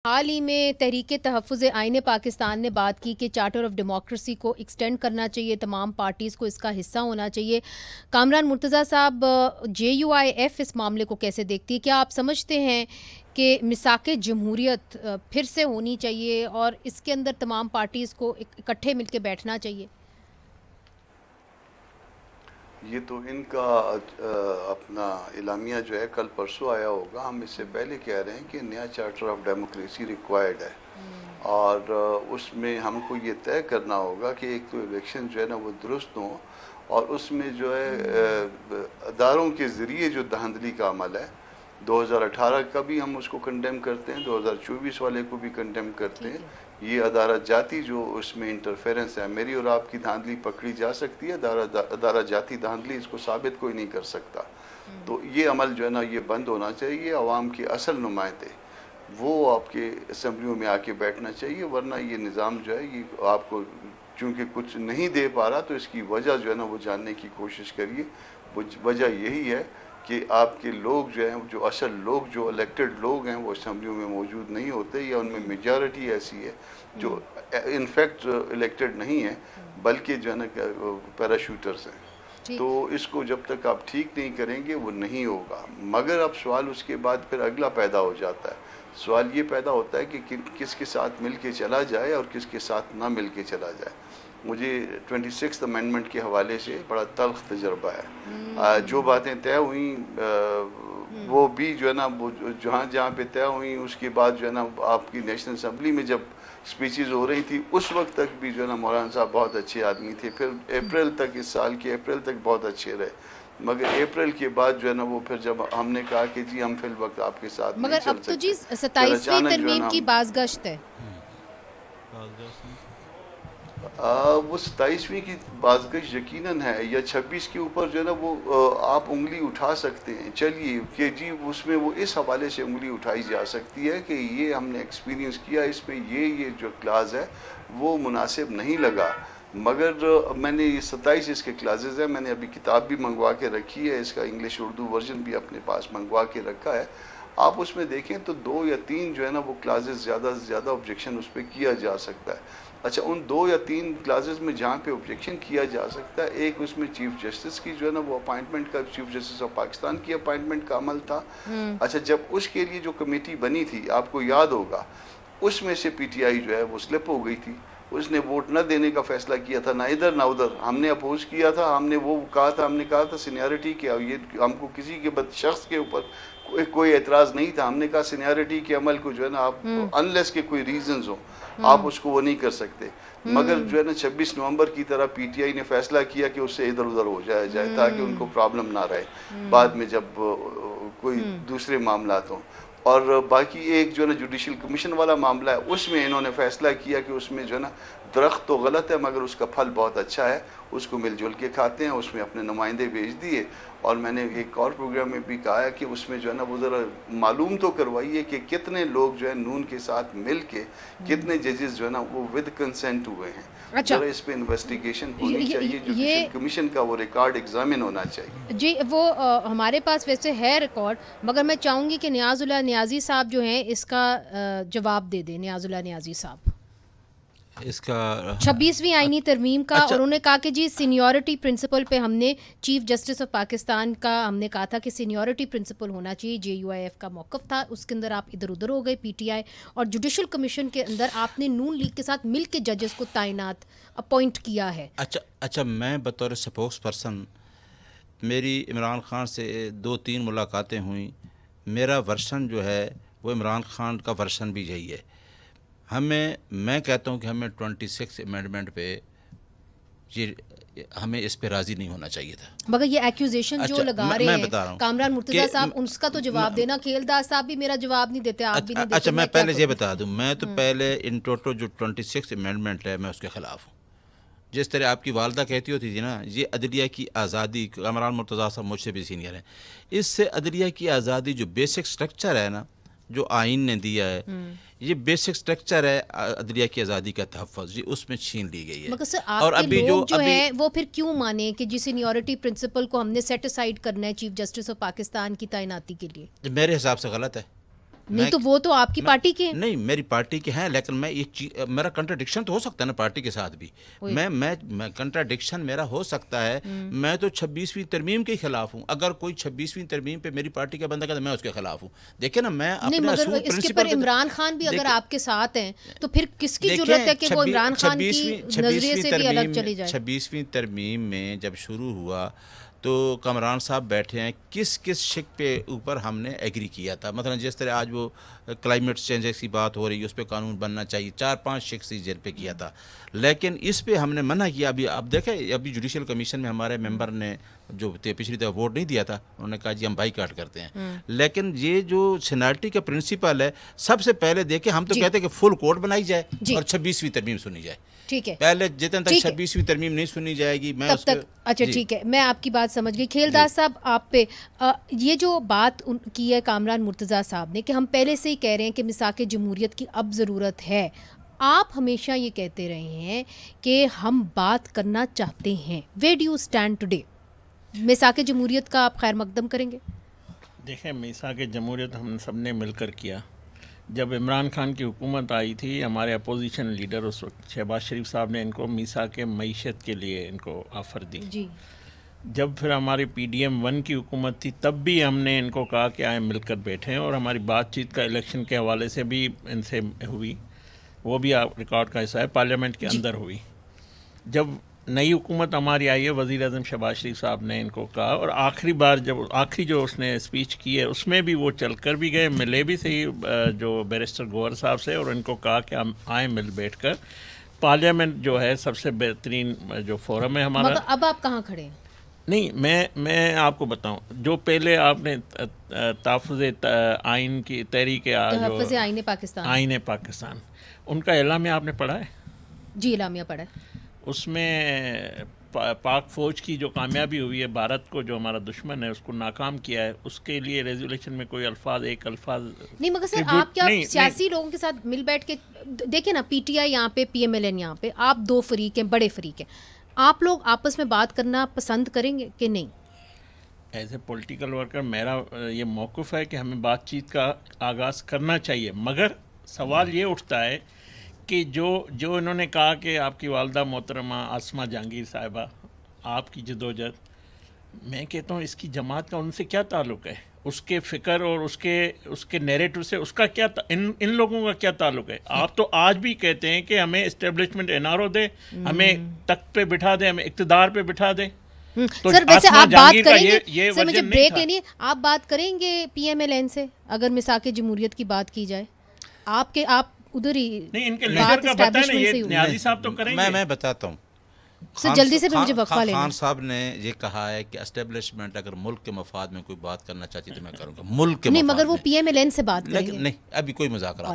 حال ہی میں تحریک تحفظ آئین پاکستان نے بات کی کہ چارٹر آف ڈیموکریسی کو ایکسٹینڈ کرنا چاہیے، تمام پارٹیز کو اس کا حصہ ہونا چاہیے۔ کامران مرتضیٰ صاحب، JUIF اس معاملے کو کیسے دیکھتی ہے؟ کیا آپ سمجھتے ہیں کہ میثاق جمہوریت پھر سے ہونی چاہیے اور اس کے اندر تمام پارٹیز کو اکٹھے مل کے بیٹھنا چاہیے؟ یہ تو ان کا اپنا اعلامیہ جو ہے کل پرسوں آیا ہوگا۔ ہم اس سے پہلے کہہ رہے ہیں کہ نیا چارٹر آف ڈیموکریسی ریکوائرڈ ہے، اور اس میں ہم کو یہ طے کرنا ہوگا کہ ایک تو الیکشن جو ہے نا وہ درست ہوں، اور اس میں جو ہے اداروں کے ذریعے جو دھاندلی کا عمل ہے 2018 کا بھی ہم اس کو کنڈیم کرتے ہیں، 2024 والے کو بھی کنڈیم کرتے ہیں۔ یہ ادارہ جاتی جو اس میں انٹرفیرنس ہے، میری اور آپ کی دھاندلی پکڑی جا سکتی ہے، ادارہ جاتی دھاندلی اس کو ثابت کوئی نہیں کر سکتا۔ تو یہ عمل جو ہے نا یہ بند ہونا چاہیے۔ عوام کے اصل نمائندے وہ آپ کے اسمبلیوں میں آ کے بیٹھنا چاہیے، ورنہ یہ نظام جو ہے یہ آپ کو چونکہ کچھ نہیں دے پا رہا، تو اس کی وجہ جو ہے نا وہ جاننے کی کوشش کریے۔ وجہ یہی ہے کہ آپ کے لوگ جو ہیں، جو اصل لوگ، جو الیکٹڈ لوگ ہیں، وہ اسمبلیوں میں موجود نہیں ہوتے، یا ان میں میجارٹی ایسی ہے جو انفیکٹ الیکٹڈ نہیں ہے بلکہ جو ہے نا پیراشوٹرز ہیں۔ تو اس کو جب تک آپ ٹھیک نہیں کریں گے وہ نہیں ہوگا۔ مگر اب سوال اس کے بعد پھر اگلا پیدا ہو جاتا ہے، سوال یہ پیدا ہوتا ہے کہ کس کے ساتھ مل کے چلا جائے اور کس کے ساتھ نہ مل کے چلا جائے۔ مجھے 26th امینڈمنٹ کے حوالے سے بڑا تلخ تجربہ ہے۔ جو باتیں طے ہوئیں وہ بھی جو ہے نا جہاں پہ طے ہوئیں، اس کے بعد جو ہے نا آپ کی نیشنل اسمبلی میں جب سپیچز ہو رہی تھی، اس وقت تک بھی جو ہے نا مولانا صاحب بہت اچھے آدمی تھے، پھر اپریل تک، اس سال کے اپریل تک بہت اچھے رہے، مگر اپریل کے بعد جو ہے نا وہ پھر جب ہم نے کہا کہ جی ہم فی الوقت آپ کے ساتھ نہیں چل سکتے، مگر اب تو جی 27ویں ترمیم کی بازگشت ہے۔ وہ 27ویں کی بازگشت یقیناً ہے، یا 26 کے اوپر جو ہے نا وہ آپ انگلی اٹھا سکتے ہیں۔ چلیے کہ جی اس میں وہ اس حوالے سے انگلی اٹھائی جا سکتی ہے کہ یہ ہم نے ایکسپیرینس کیا، اس میں یہ جو کلاز ہے وہ مناسب نہیں لگا، مگر میں نے یہ 27 اس کے کلازز ہیں، میں نے ابھی کتاب بھی منگوا کے رکھی ہے، اس کا انگلش اردو ورژن بھی اپنے پاس منگوا کے رکھا ہے۔ آپ اس میں دیکھیں تو 2 یا 3 جو ہے نا وہ کلازز زیادہ سے زیادہ آبجیکشن اس پہ کیا جا سکتا ہے۔ اچھا، ان 2 یا 3 کلازز میں جہاں پہ آبجیکشن کیا جا سکتا ہے، ایک اس میں چیف جسٹس کی جو ہے نا وہ اپائنٹمنٹ کا، چیف جسٹس آف پاکستان کی اپائنٹمنٹ کا عمل تھا۔ اچھا، جب اس کے لیے جو کمیٹی بنی تھی، آپ کو یاد ہوگا، اس میں سے PTI جو ہے وہ سلپ ہو گئی تھی، اس نے ووٹ نہ دینے کا فیصلہ کیا تھا، نہ ادھر نہ ادھر۔ ہم نے اپوز کیا تھا، ہم نے کہا تھا سینیارٹی کے، یہ ہم کو کسی کے شخص کے اوپر کوئی اعتراض نہیں تھا، ہم نے کہا سینیارٹی کے عمل کو جو ہے نا آپ انلیس کے کوئی ریزنز ہوں آپ اس کو وہ نہیں کر سکتے، مگر جو ہے نا 26 نومبر کی طرح PTI نے فیصلہ کیا کہ اس سے ادھر ادھر ہو جائے تاکہ ان کو پرابلم نہ رہے بعد میں جب کوئی دوسرے معاملات ہوں۔ اور باقی ایک جو ہے نا جوڈیشل کمیشن والا معاملہ ہے، اس میں انہوں نے فیصلہ کیا کہ اس میں جو ہے نا درخت تو غلط ہے مگر اس کا پھل بہت اچھا ہے، اس کو مل جل کے کھاتے ہیں، اس میں اپنے نمائندے بھیج دیے۔ اور میں نے ایک اور پروگرام میں بھی کہا ہے کہ اس میں جو ہے نا وہ ذرا معلوم تو کروائیے کہ کتنے لوگ جو ہے نون کے ساتھ مل کے، کتنے ججز جو ہے نا وہ ود کنسنٹ ہوئے ہیں۔ ذرا اس پہ انویسٹیگیشن ہونی چاہیے، جوڈیشل کمیشن کا وہ ریکارڈ ایگزامن ہونا چاہیے۔ جی، وہ ہمارے پاس ویسے ہے ریکارڈ، مگر میں چاہوں گی کہ نیاز اللہ نیازی صاحب جو ہیں اس کا جواب دے دیں۔ نیاز اللہ نیازی صاحب اس کا 26ویں آئینی ترمیم کا، اور انہوں نے کہا کہ جی سینیورٹی پرنسپل پہ ہم نے چیف جسٹس آف پاکستان کا ہم نے کہا تھا کہ سینیورٹی پرنسپل ہونا چاہیے، JUIF کا موقف تھا، اس کے اندر آپ ادھر ادھر ہو گئے PTI، اور جوڈیشل کمیشن کے اندر آپ نے نون لیگ کے ساتھ مل کے ججز کو تعینات اپوائنٹ کیا ہے۔ اچھا، میں بطور سپوکس پرسن، میری عمران خان سے 2-3 ملاقاتیں ہوئیں، میرا ورژن جو ہے وہ عمران خان کا ورژن بھی یہی ہے۔ میں کہتا ہوں کہ ہمیں 26 امینڈمنٹ پہ ہمیں اس پہ راضی نہیں ہونا چاہیے تھا، مگر یہ ایکوزیشن جو لگا رہے ہیں کامران مرتضیٰ صاحب، اس کا تو جواب دینا، کھیلدار صاحب بھی میرا جواب نہیں دیتے، آپ بھی نہیں دیتے۔ اچھا، میں پہلے یہ بتا دوں، میں تو پہلے ان ٹوٹل جو 26 امینڈمنٹ ہے میں اس کے خلاف ہوں۔ جس طرح آپ کی والدہ کہتی ہوتی تھی نا، یہ عدلیہ کی آزادی، کامران مرتضیٰ صاحب مجھ سے بھی سینئر ہیں، اس سے عدلیہ کی آزادی جو بیسک سٹرکچر ہے نا، جو آئین نے دیا ہے، یہ بیسک سٹرکچر ہے عدلیہ کی آزادی کا تحفظ، جی اس میں چھین لی گئی ہے۔ مگر سر آپ کے لوگ جو ہیں وہ پھر کیوں مانے کہ جی سینیورٹی پرنسپل کو ہم نے سیٹ اسائڈ کرنا ہے چیف جسٹس آف پاکستان کی تعیناتی کے لیے؟ میرے حساب سے غلط ہے، نہیں تو وہ تو آپ کی پارٹی کے ہیں. نہیں میری پارٹی کے ہیں, لیکن میں یہ میرا کنٹراڈکشن تو ہو سکتا ہے نا پارٹی کے ساتھ بھی. میں کنٹراڈکشن میرا ہو سکتا ہے. میں تو 26ویں ترمیم کے خلاف ہوں. اگر کوئی 26ویں ترمیم پہ میری پارٹی کا بندہ کہتا ہے میں اس کے خلاف ہوں. دیکھیں نا میں نہیں, مگر اس کے پر عمران خان بھی اگر آپ کے ساتھ ہیں تو پھر کس کی ضرورت ہے کہ وہ عمران خان کی نظریے سے بھی الگ چلی جائے. 26ویں ترمیم میں جب شروع ہوا تو کامران صاحب بیٹھے ہیں, کس کس شک پہ اوپر ہم نے ایگری کیا تھا. مثلا جس طرح آج وہ کلائمیٹ چینج کی بات ہو رہی ہے, اس پہ قانون بننا چاہیے, 4-5 شک سی جن پہ کیا تھا, لیکن اس پہ ہم نے منع کیا. اب دیکھیں ابھی جوڈیشل کمیشن میں ہمارے ممبر نے جو پچھلی دفعہ ووٹ نہیں دیا تھا, انہوں نے کہا جی ہم بائی کاٹ کرتے ہیں. لیکن یہ جو سینارٹی کا پرنسپل ہے, سب سے پہلے دیکھیں ہم تو کہتے ہیں کہ فل کوڈ بنائی جائے اور 26ویں ترمیم سنی جائے. ٹھیک ہے, پہلے جتنے تک 26ویں ترمیم نہیں سنی جائے گی میں تب تک. اچھا ٹھیک ہے, میں آپ کی بات سمجھ گئی. کھیلداس صاحب آپ پہ یہ جو بات کی ہے کامران مرتضیٰ صاحب نے کہ ہم پہلے سے ہی کہہ رہے ہیں کہ میثاق جمہوریت کی اب ضرورت ہے. آپ ہمیشہ یہ کہتے رہے ہیں کہ ہم بات کرنا چاہتے ہیں. Where do you stand today? میثاق جمہوریت کا آپ خیر مقدم کریں گے؟ دیکھیں میثاق جمہوریت ہم سب نے مل کر کیا. جب عمران خان کی حکومت آئی تھی, ہمارے اپوزیشن لیڈر اس وقت شہباز شریف صاحب نے ان کو میثاق معیشت کے لیے ان کو آفر دی. جی. جب پھر ہماری PDM 1 کی حکومت تھی تب بھی ہم نے ان کو کہا کہ آئیں مل کر بیٹھیں, اور ہماری بات چیت کا الیکشن کے حوالے سے بھی ان سے ہوئی, وہ بھی ریکارڈ کا حصہ ہے, پارلیمنٹ کے اندر ہوئی. جب نئی حکومت ہماری آئی ہے, وزیر اعظم شہباز شریف صاحب نے ان کو کہا, اور آخری بار جب آخری جو اس نے اسپیچ کی ہے اس میں بھی وہ چل کر بھی گئے, ملے بھی صحیح جو بیرسٹر گوہر صاحب سے, اور ان کو کہا کہ ہم آئیں مل بیٹھ کر. پارلیمنٹ جو ہے سب سے بہترین جو فورم ہے ہمارا. اب آپ کہاں کھڑے ہیں؟ نہیں میں آپ کو بتاؤں, جو پہلے آپ نے تحفظ آئین کی تحریک تحفظ آئین پاکستان ان کا اعلامیہ آپ نے پڑھا ہے؟ جی اعلامیہ پڑھا ہے. اس میں پاک فوج کی جو کامیابی ہوئی ہے, بھارت کو جو ہمارا دشمن ہے اس کو ناکام کیا ہے, اس کے لیے ریزولیشن میں کوئی ایک الفاظ نہیں. مگر سر آپ کیا سیاسی لوگوں کے ساتھ مل بیٹھ کے دیکھیں نا, PTI یہاں پہ, PMLN یہاں پہ, آپ دو فریق ہیں, بڑے فریق ہیں, آپ لوگ آپس میں بات کرنا پسند کریں گے کہ نہیں؟ ایز اے پولیٹیکل ورکر میرا یہ موقف ہے کہ ہمیں بات چیت کا آغاز کرنا چاہیے, مگر سوال یہ اٹھتا ہے کہ جو انہوں نے کہا کہ آپ کی والدہ محترمہ عاصمہ جہانگیر صاحبہ آپ کی جدوجہد, میں کہتا ہوں اس کی جماعت کا ان سے کیا تعلق ہے؟ اس کے فکر اور اس کے نیریٹو سے اس کا کیا ان لوگوں کا کیا تعلق ہے؟ آپ تو آج بھی کہتے ہیں کہ ہمیں اسٹیبلشمنٹ NRO دے, ہمیں تخت پہ بٹھا دے, ہمیں اقتدار پہ بٹھا دے. سر ویسے آپ بات کریں گے, سر مجھے بریک لینی ہے, آپ بات کریں گے PMLN سے اگر میثاق جمہوریت کی بات کی جائے؟ آپ ادھر ہی نہیں, ان کے لیڈر کا پتہ ہے, یہ نیازی صاحب تو کریں گے. میں بتاتا ہوں سر جلدی سے مجھے وقفہ لینا. خان صاحب نے یہ کہا ہے کہ اسٹیبلشمنٹ اگر ملک کے مفاد میں کوئی بات کرنا چاہتی تو میں کروں گا, ملک کے نہیں, مفاد مگر وہ PMLN سے بات کریں گے. نہیں, ابھی کوئی مذاکرات